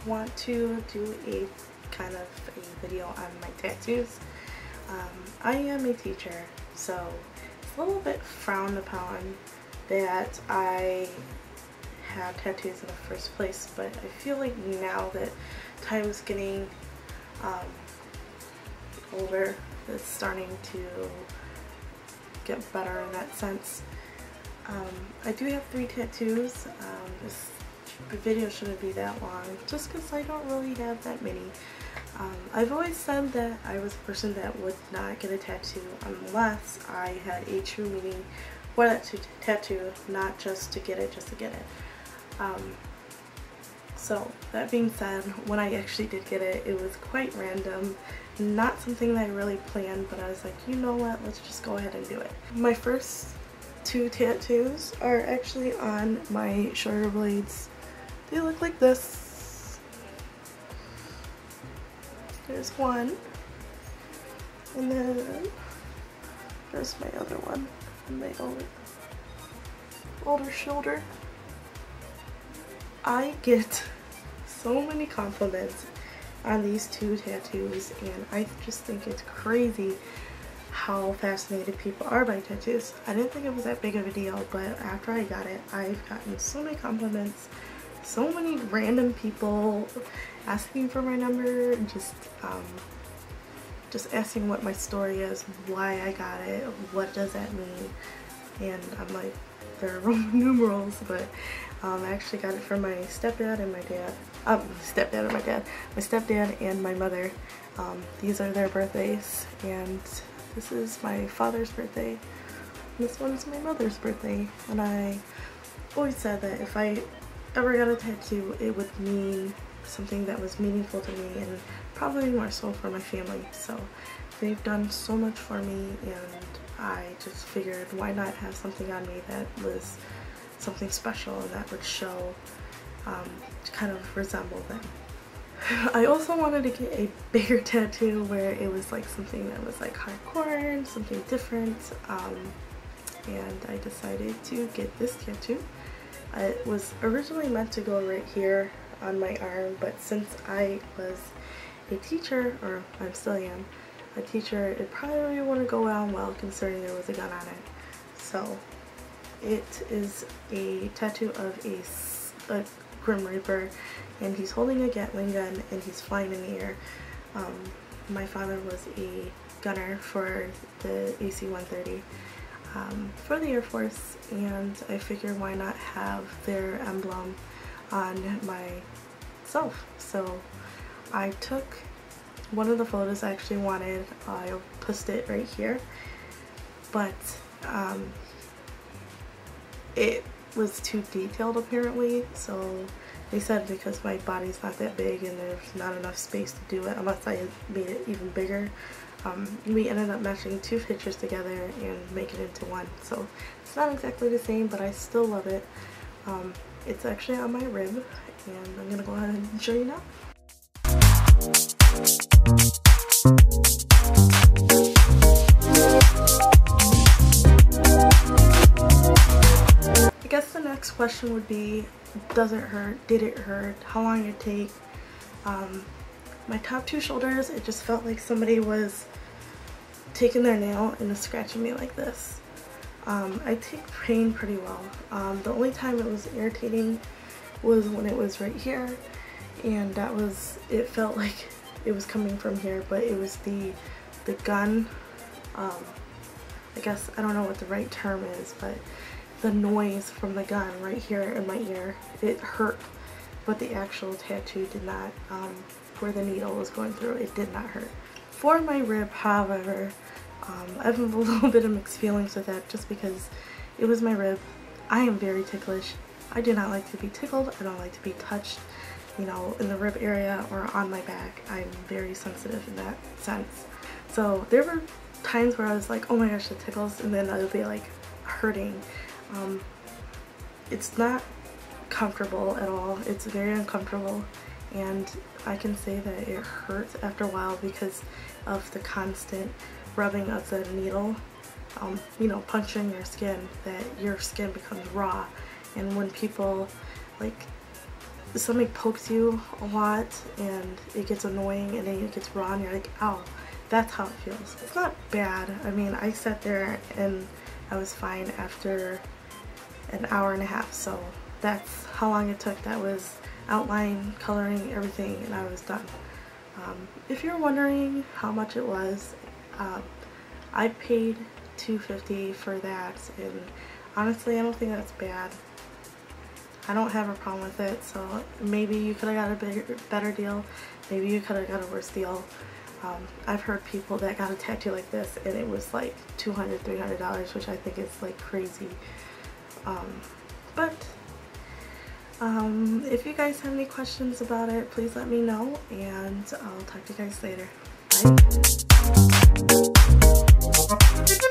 want to do a kind of a video on my tattoos. I am a teacher, so it's a little bit frowned upon that I have tattoos in the first place, but I feel like now that time's getting older, it's starting to get better in that sense. I do have 3 tattoos. This video shouldn't be that long just because I don't really have that many. I've always said that I was a person that would not get a tattoo unless I had a true meaning for that tattoo, not just to get it just to get it. So that being said, when I actually did get it, it was quite random, not something that I really planned, but I was like, you know what, let's just go ahead and do it. My first 2 tattoos are actually on my shoulder blades. They look like this. There's one, and then there's my other one on my older shoulder. I get so many compliments on these 2 tattoos, and I just think it's crazy how fascinated people are by tattoos. I didn't think it was that big of a deal, but after I got it, I've gotten so many compliments, so many random people asking for my number, just asking what my story is, why I got it, what does that mean, and I'm like, they're Roman numerals, but I actually got it from my stepdad and my dad. My stepdad and my mother. These are their birthdays, and this is my father's birthday. This one's my mother's birthday, and I always said that if I ever got a tattoo, it would mean something that was meaningful to me, and probably more so for my family. So they've done so much for me, and I just figured why not have something on me that was something special and that would show, kind of resemble them. I also wanted to get a bigger tattoo where it was like something that was like hardcore and something different, and I decided to get this tattoo. It was originally meant to go right here on my arm, but since I was a teacher, or I still am a teacher, it probably wouldn't go down well considering there was a gun on it. So it is a tattoo of a Grim Reaper, and he's holding a Gatling gun and he's flying in the air. My father was a gunner for the AC-130 for the Air Force, and I figured why not have their emblem on myself. So I took one of the photos I actually wanted. I'll post it right here, but it was too detailed apparently, so they said because my body's not that big and there's not enough space to do it unless I made it even bigger. We ended up meshing 2 pictures together and making it into one, so it's not exactly the same, but I still love it. It's actually on my rib, and I'm gonna go ahead and show you now. I guess the next question would be, does it hurt? Did it hurt? How long did it take? My top 2 shoulders, it just felt like somebody was taking their nail and scratching me like this. I take pain pretty well. The only time it was irritating was when it was right here, and that was, it felt like it was coming from here, but it was the gun. I guess, I don't know what the right term is, but the noise from the gun right here in my ear, it hurt, but the actual tattoo did not, where the needle was going through, it did not hurt. For my rib, however, I have a little bit of mixed feelings with that, just because it was my rib. I am very ticklish. I do not like to be tickled. I don't like to be touched, you know, in the rib area or on my back. I'm very sensitive in that sense. So there were times where I was like, oh my gosh, it tickles, and then I would be like hurting. It's not comfortable at all. It's very uncomfortable, and I can say that it hurts after a while because of the constant rubbing of the needle, you know, puncturing your skin, that your skin becomes raw. And when people like somebody pokes you a lot and it gets annoying and then it gets raw and you're like, ow, that's how it feels. It's not bad. I mean, I sat there and I was fine after an hour and a half, so that's how long it took. That was outline, coloring, everything, and I was done. If you're wondering how much it was, I paid $2.50 for that, and honestly I don't think that's bad. I don't have a problem with it, so maybe you could have got a better deal, maybe you could have got a worse deal. I've heard people that got a tattoo like this and it was like $200, $300, which I think is like crazy. But if you guys have any questions about it, please let me know, and I'll talk to you guys later. Bye.